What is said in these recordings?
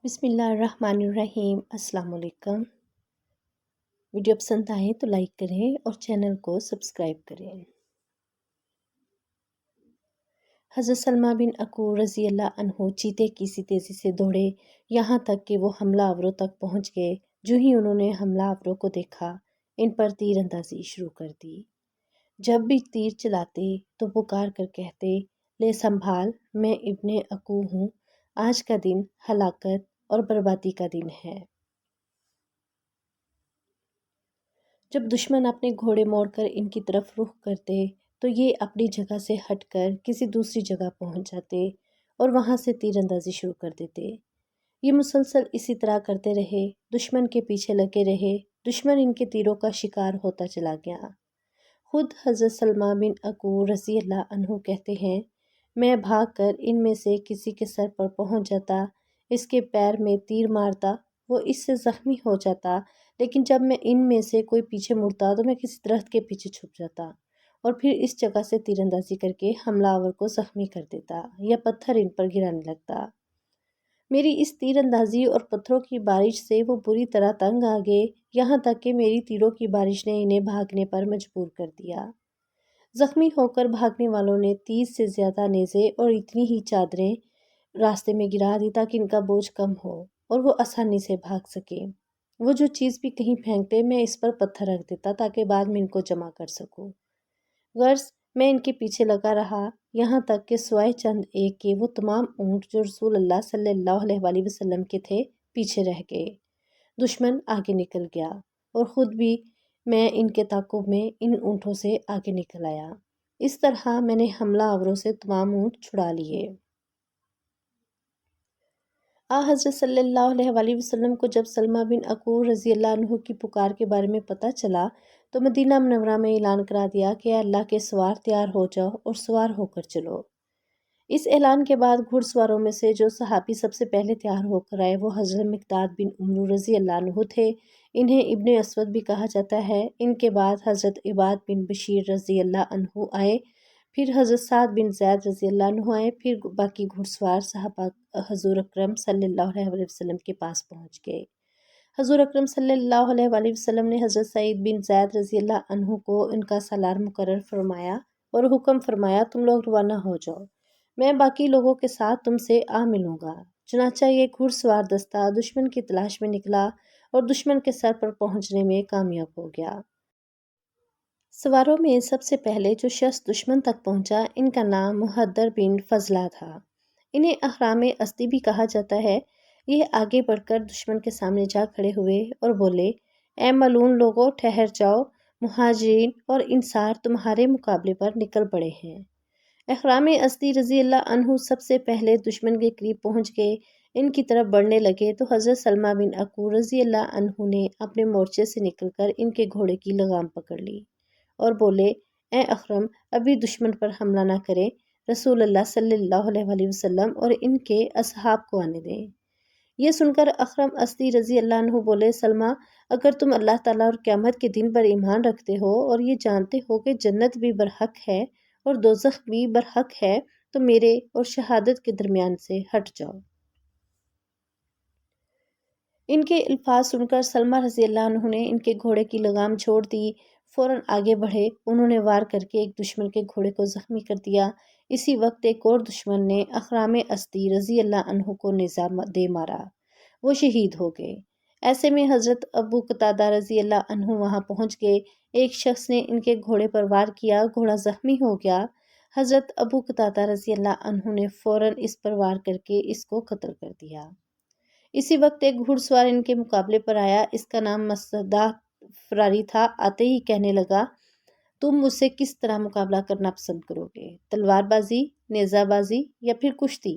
بسم اللہ الرحمن الرحیم۔ السلام علیکم۔ ویڈیو پسند آئے تو لائک کریں اور چینل کو سبسکرائب کریں۔ حضرت سلمہ بن اکوع رضی اللہ عنہ چیتے کی سی تیزی سے دوڑے، یہاں تک کہ وہ حملہ آوروں تک پہنچ گئے۔ جو ہی انہوں نے حملہ آوروں کو دیکھا، ان پر تیر اندازی شروع کر دی۔ جب بھی تیر چلاتے تو پکار کر کہتے، لے سنبھال، میں ابن اکوع ہوں، آج کا دن ہلاکت اور بربادی کا دن ہے۔ جب دشمن اپنے گھوڑے موڑ کر ان کی طرف رخ کرتے تو یہ اپنی جگہ سے ہٹ کر کسی دوسری جگہ پہنچ جاتے اور وہاں سے تیر اندازی شروع کر دیتے۔ یہ مسلسل اسی طرح کرتے رہے، دشمن کے پیچھے لگے رہے، دشمن ان کے تیروں کا شکار ہوتا چلا گیا۔ خود حضرت سلمہ بن اکوع رضی اللہ عنہ کہتے ہیں، میں بھاگ کر ان میں سے کسی کے سر پر پہنچ جاتا، اس کے پیر میں تیر مارتا، وہ اس سے زخمی ہو جاتا، لیکن جب میں ان میں سے کوئی پیچھے مڑتا تو میں کسی درخت کے پیچھے چھپ جاتا اور پھر اس جگہ سے تیر اندازی کر کے حملہ آور کو زخمی کر دیتا یا پتھر ان پر گرانے لگتا۔ میری اس تیر اندازی اور پتھروں کی بارش سے وہ بری طرح تنگ آ گئے، یہاں تک کہ میری تیروں کی بارش نے انہیں بھاگنے پر مجبور کر دیا۔ زخمی ہو کر بھاگنے والوں نے 30 سے زیادہ نیزے اور اتنی ہی چادریں راستے میں گرا دی تاکہ ان کا بوجھ کم ہو اور وہ آسانی سے بھاگ سکیں۔ وہ جو چیز بھی کہیں پھینکتے میں اس پر پتھر رکھ دیتا تاکہ بعد میں ان کو جمع کر سکوں۔ غرض میں ان کے پیچھے لگا رہا، یہاں تک کہ سوائے چند ایک کے وہ تمام اونٹ جو رسول اللہ صلی اللہ علیہ وآلہ وسلم کے تھے پیچھے رہ گئے۔ دشمن آگے نکل گیا اور خود بھی میں ان کے تعاقب میں ان اونٹوں سے آگے نکل آیا۔ اس طرح میں نے حملہ آوروں سے تمام اونٹ چھڑا لیے۔ حضرت صلی اللہ علیہ وآلہ وسلم کو جب سلمہ بن اکوع رضی اللہ عنہ کی پکار کے بارے میں پتہ چلا تو مدینہ منورہ میں اعلان کرا دیا کہ اے اللہ کے سوار تیار ہو جاؤ اور سوار ہو کر چلو۔ اس اعلان کے بعد گھڑ سواروں میں سے جو صحابی سب سے پہلے تیار ہو کر آئے وہ حضرت مقداد بن عمرو رضی اللہ عنہ تھے، انہیں ابن اسود بھی کہا جاتا ہے۔ ان کے بعد حضرت عباد بن بشیر رضی اللہ عنہ آئے، پھر حضرت سعد بن زید رضی اللہ عنہ آئے، پھر باقی گھڑ سوار صحابہ حضور اکرم صلی اللہ علیہ وآلہ وسلم کے پاس پہنچ گئے۔ حضور اکرم صلی اللہ علیہ وآلہ وسلم نے حضرت سعید بن زید رضی اللہ عنہ کو ان کا سالار مقرر فرمایا اور حکم فرمایا، تم لوگ روانہ ہو جاؤ، میں باقی لوگوں کے ساتھ تم سے آ ملوں گا۔ چنانچہ یہ گھڑ سوار دستہ دشمن کی تلاش میں نکلا اور دشمن کے سر پر پہنچنے میں کامیاب ہو گیا۔ سواروں میں سب سے پہلے جو شخص دشمن تک پہنچا ان کا نام محدر بن فضلہ تھا، انہیں احرام اسدی بھی کہا جاتا ہے۔ یہ آگے بڑھ کر دشمن کے سامنے جا کھڑے ہوئے اور بولے، اے ملعون لوگو، ٹھہر جاؤ، مہاجرین اور انصار تمہارے مقابلے پر نکل پڑے ہیں۔ احرام اسدی رضی اللہ عنہ سب سے پہلے دشمن کے قریب پہنچ گئے، ان کی طرف بڑھنے لگے تو حضرت سلمہ بن اکوع رضی اللہ عنہ نے اپنے مورچے سے نکل کر ان کے گھوڑے کی لگام پکڑ لی اور بولے، اے اکرم، ابھی دشمن پر حملہ نہ کریں، رسول اللہ صلی اللہ علیہ وآلہ وسلم اور ان کے اصحاب کو آنے دیں۔ یہ سن کر اکرم اسدی رضی اللہ عنہ بولے، سلمہ، اگر تم اللہ تعالیٰ اور قیامت کے دن پر ایمان رکھتے ہو اور یہ جانتے ہو کہ جنت بھی برحق ہے اور دوزخ بھی برحق ہے تو میرے اور شہادت کے درمیان سے ہٹ جاؤ۔ ان کے الفاظ سن کر سلمہ رضی اللہ عنہ نے ان کے گھوڑے کی لگام چھوڑ دی، فوراً آگے بڑھے، انہوں نے وار کر کے ایک دشمن کے گھوڑے کو زخمی کر دیا۔ اسی وقت ایک اور دشمن نے اکرم اسدی رضی اللہ عنہ کو نیزہ دے مارا، وہ شہید ہو گئے۔ ایسے میں حضرت ابو قتادہ رضی اللہ عنہ وہاں پہنچ گئے، ایک شخص نے ان کے گھوڑے پر وار کیا، گھوڑا زخمی ہو گیا۔ حضرت ابو قتادہ رضی اللہ عنہ نے فوراً اس پر وار کر کے اس کو قتل کر دیا۔ اسی وقت ایک گھڑ سوار ان کے مقابلے پر آیا، اس کا نام مصدع فراری تھا۔ آتے ہی کہنے لگا، تم مجھ سے کس طرح مقابلہ کرنا پسند کرو گے، تلوار بازی، نیزہ بازی یا پھر کشتی؟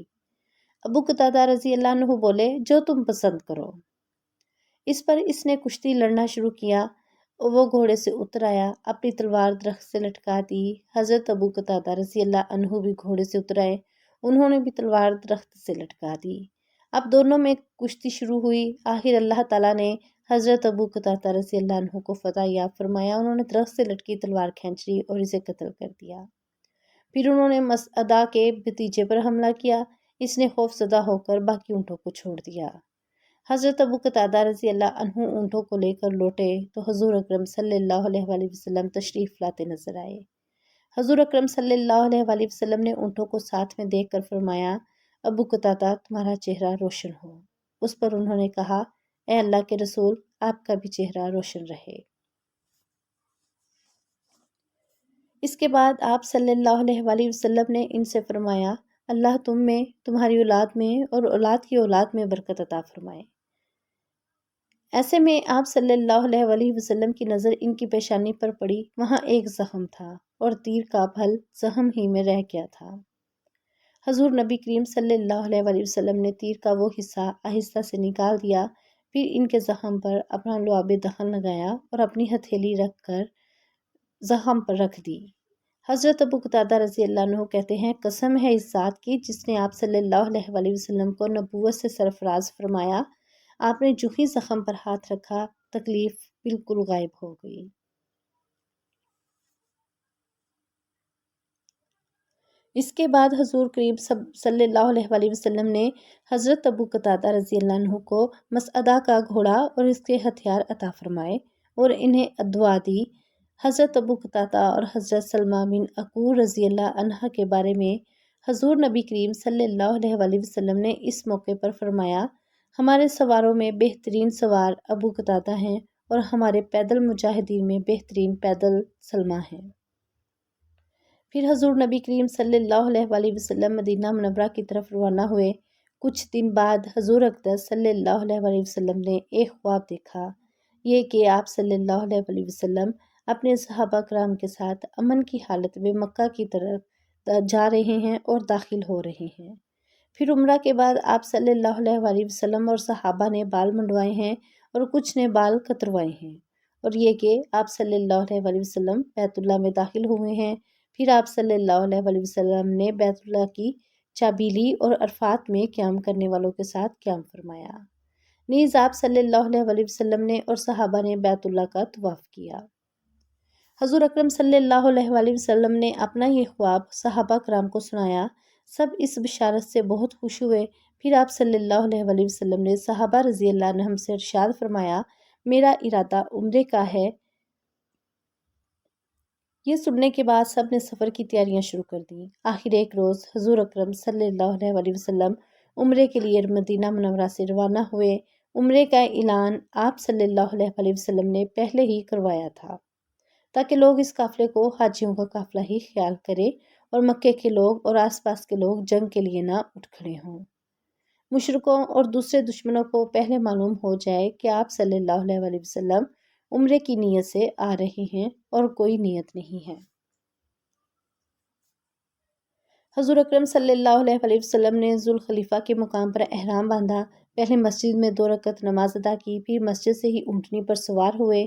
ابو قتادہ رضی اللہ عنہ بولے، جو تم پسند کرو۔ اس پر اس نے کشتی لڑنا شروع کیا، وہ گھوڑے سے اتر آیا، اپنی تلوار درخت سے لٹکا دی۔ حضرت ابو قتادہ رضی اللہ عنہ بھی گھوڑے سے اتر آئے، انہوں نے بھی تلوار درخت سے لٹکا دی۔ اب دونوں میں کشتی شروع ہوئی، آخر اللہ تعالیٰ نے حضرت ابو قتادہ رضی اللہ عنہ کو فتح یاب فرمایا، انہوں نے درخت سے لٹکی تلوار کھینچ لی اور اسے قتل کر دیا۔ پھر انہوں نے مصعدہ کے بھتیجے پر حملہ کیا، اس نے خوف زدہ ہو کر باقی اونٹوں کو چھوڑ دیا۔ حضرت ابو قتادہ رضی اللہ عنہ اونٹوں کو لے کر لوٹے تو حضور اکرم صلی اللہ علیہ وآلہ وسلم تشریف لاتے نظر آئے۔ حضور اکرم صلی اللہ علیہ وآلہ وسلم نے اونٹوں کو ساتھ میں دیکھ کر فرمایا، ابو قتادہ تمہارا چہرہ روشن ہو۔ اس پر انہوں نے کہا، اے اللہ کے رسول، آپ کا بھی چہرہ روشن رہے۔ اس کے بعد آپ صلی اللہ علیہ وآلہ وسلم نے ان سے فرمایا، اللہ تم میں، تمہاری اولاد میں اور اولاد کی اولاد میں برکت عطا فرمائے۔ ایسے میں آپ صلی اللہ علیہ وآلہ وسلم کی نظر ان کی پیشانی پر پڑی، وہاں ایک زخم تھا اور تیر کا پھل زخم ہی میں رہ گیا تھا۔ حضور نبی کریم صلی اللہ علیہ وآلہ وسلم نے تیر کا وہ حصہ آہستہ سے نکال دیا، پھر ان کے زخم پر اپنا لعاب دہن لگایا اور اپنی ہتھیلی رکھ کر زخم پر رکھ دی۔ حضرت ابو قتادہ رضی اللہ عنہ کہتے ہیں، قسم ہے اس ذات کی جس نے آپ صلی اللہ علیہ وآلہ وسلم کو نبوت سے سرفراز فرمایا، آپ نے جو ہی زخم پر ہاتھ رکھا تکلیف بالکل غائب ہو گئی۔ اس کے بعد حضور کریم صلی اللہ علیہ وآلہ وسلم نے حضرت ابو قتادہ رضی اللہ عنہ کو مسعدہ کا گھوڑا اور اس کے ہتھیار عطا فرمائے اور انہیں دعا دی۔ حضرت ابو قتادہ اور حضرت سلمہ بن عقور رضی اللہ عنہ کے بارے میں حضور نبی کریم صلی اللہ علیہ وآلہ وسلم نے اس موقع پر فرمایا، ہمارے سواروں میں بہترین سوار ابو قتادہ ہیں اور ہمارے پیدل مجاہدین میں بہترین پیدل سلمہ ہیں۔ پھر حضور نبی کریم صلی اللہ علیہ وآلہ وسلم مدینہ منورہ کی طرف روانہ ہوئے۔ کچھ دن بعد حضور اقدس صلی اللہ علیہ وآلہ وسلم نے ایک خواب دیکھا، یہ کہ آپ صلی اللہ علیہ وآلہ وسلم اپنے صحابہ کرام کے ساتھ امن کی حالت میں مکہ کی طرف جا رہے ہیں اور داخل ہو رہے ہیں۔ پھر عمرہ کے بعد آپ صلی اللہ علیہ وآلہ وسلم اور صحابہ نے بال منڈوائے ہیں اور کچھ نے بال کتروائے ہیں، اور یہ کہ آپ صلی اللہ علیہ وآلہ وسلم بیت اللہ میں داخل ہوئے ہیں۔ پھر آپ صلی اللہ علیہ وآلہ وسلم نے بیت اللہ کی چابی لی اور عرفات میں قیام کرنے والوں کے ساتھ قیام فرمایا۔ نیز آپ صلی اللہ علیہ وآلہ وسلم نے اور صحابہ نے بیت اللہ کا طواف کیا۔ حضور اکرم صلی اللہ علیہ وآلہ وسلم نے اپنا یہ خواب صحابہ کرام کو سنایا، سب اس بشارت سے بہت خوش ہوئے۔ پھر آپ صلی اللہ علیہ وآلہ وسلم نے صحابہ رضی اللہ عنہم سے ارشاد فرمایا، میرا ارادہ عمرے کا ہے۔ یہ سننے کے بعد سب نے سفر کی تیاریاں شروع کر دیں۔ آخر ایک روز حضور اکرم صلی اللہ علیہ وآلہ وسلم عمرے کے لیے مدینہ منورہ سے روانہ ہوئے۔ عمرے کا اعلان آپ صلی اللہ علیہ وآلہ وسلم نے پہلے ہی کروایا تھا تاکہ لوگ اس قافلے کو حاجیوں کا قافلہ ہی خیال کریں اور مکے کے لوگ اور آس پاس کے لوگ جنگ کے لیے نہ اٹھ کھڑے ہوں۔ مشرکوں اور دوسرے دشمنوں کو پہلے معلوم ہو جائے کہ آپ صلی اللہ علیہ وآلہ وسلم عمرے کی نیت سے آ رہے ہیں اور کوئی نیت نہیں ہے۔ حضور اکرم صلی اللہ علیہ وآلہ وسلم نے ذوالخلیفہ کے مقام پر احرام باندھا، پہلے مسجد میں 2 رکعت نماز ادا کی، پھر مسجد سے ہی اونٹنی پر سوار ہوئے۔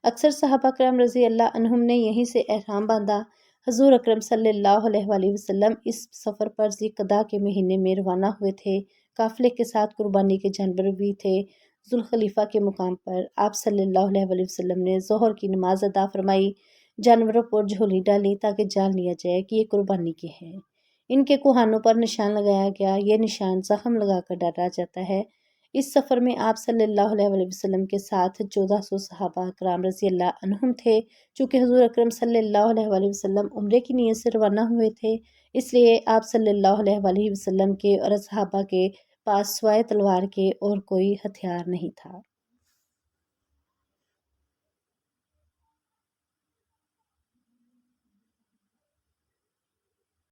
اکثر صحابہ کرام رضی اللہ عنہم نے یہیں سے احرام باندھا۔ حضور اکرم صلی اللہ علیہ وآلہ وسلم اس سفر پر ذی القعدہ کے مہینے میں روانہ ہوئے تھے۔ قافلے کے ساتھ قربانی کے جانور بھی تھے۔ ذوالخلیفہ کے مقام پر آپ صلی اللہ علیہ وآلہ وسلم نے ظہر کی نماز ادا فرمائی، جانوروں پر جھولی ڈالی تاکہ جان لیا جائے کہ یہ قربانی کے ہیں۔ ان کے کوہانوں پر نشان لگایا گیا، یہ نشان زخم لگا کر ڈالا جاتا ہے۔ اس سفر میں آپ صلی اللہ علیہ وآلہ وسلم کے ساتھ 1400 صحابہ کرام رضی اللہ عنہم تھے۔ چونکہ حضور اکرم صلی اللہ علیہ وآلہ وسلم عمرے کی نیت سے روانہ ہوئے تھے، اس لیے آپ صلی اللہ علیہ وآلہ وسلم کے اور صحابہ کے پاس سوائے تلوار کے اور کوئی ہتھیار نہیں تھا۔